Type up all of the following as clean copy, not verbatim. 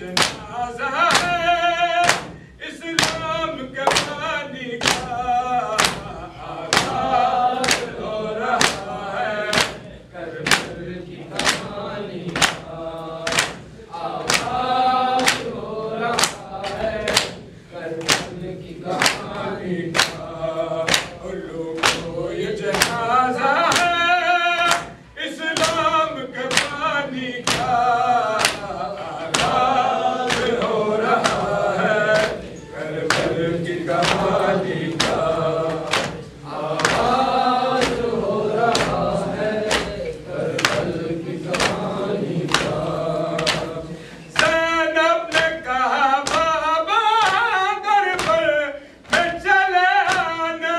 जनाजा है इस्लाम के पानी कहानी का, लोगों ये जनाजा है इस्लाम के पानी का। आगाज़ हो रहा है करबल की कहानी का, आगाज़ हो रहा है करबल की कहानी का। ज़ैनब ने कहा बाबा करबल में चले आना,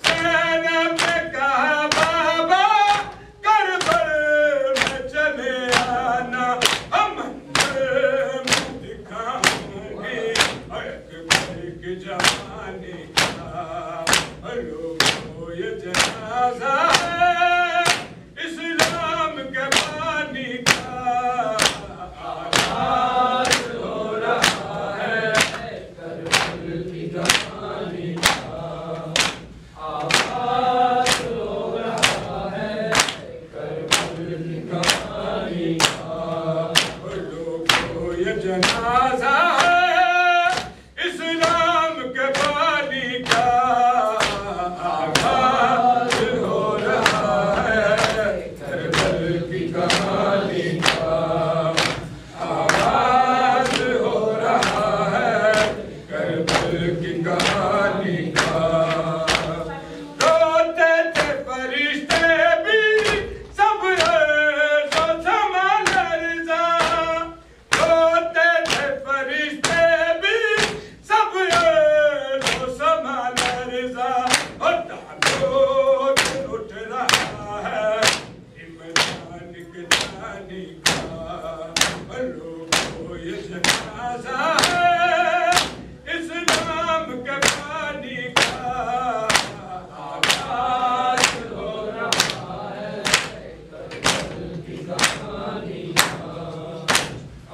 ज़ैनब ने कहा बाबा करबल में चले आना, हम दिखाऊंगी अकबर के जमाने का। लोगों ये जनाजा है इस्लाम के पानी का, आगाज़ हो रहा है करबल की कहानी का, आगाज़ हो रहा है करबल की कहानी का। लोगों ये जनाजा है इस्लाम के पानी का, आगाज़ हो रहा है करबल की कहानी का, आगाज़ हो रहा है करबल की कहानी का। रोते थे फरिश्ते भी सब्र तो संभाल रज़ा, रोते थे फरिश्ते भी सब्र तो संभाल रज़ा। और ताबूत उठ रहा है इमरान के जाने का, लोगों ये जनाजा है इस्लाम के पानी का, आगाज़ हो रहा है करबल की कहानी का,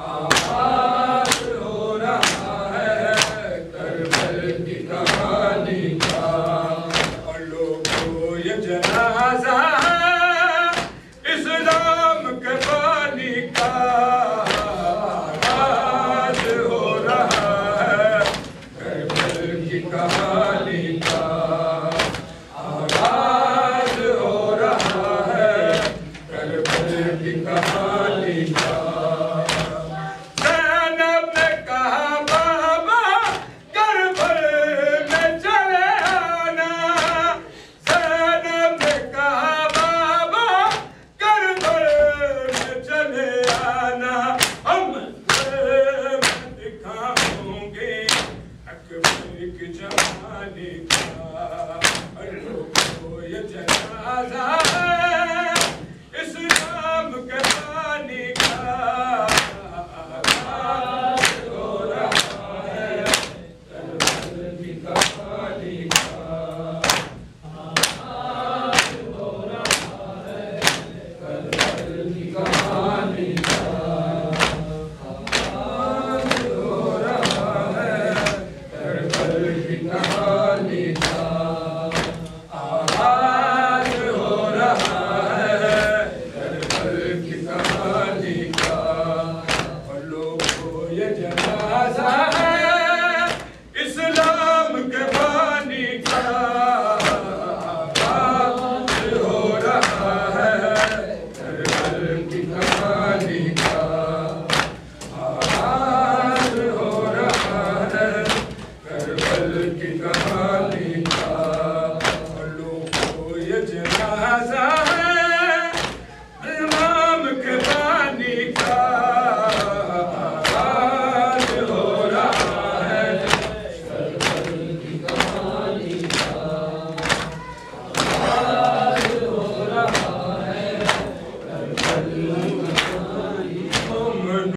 आगाज़ हो रहा है करबल की कहानी का। और लोगों ये जनाजा है इस्लाम के पानी का, आगाज़ हो रहा है करबल की कहानी का, आगाज़ हो रहा है करबल की कहानी का। ज़ैनब ने कहा बाबा करबल में चले आना, ज़ैनब ने कहा बाबा करबल में चले आना, हम दिखाऊंगी अकबर के जमाने का। लोगों ये जनाजा है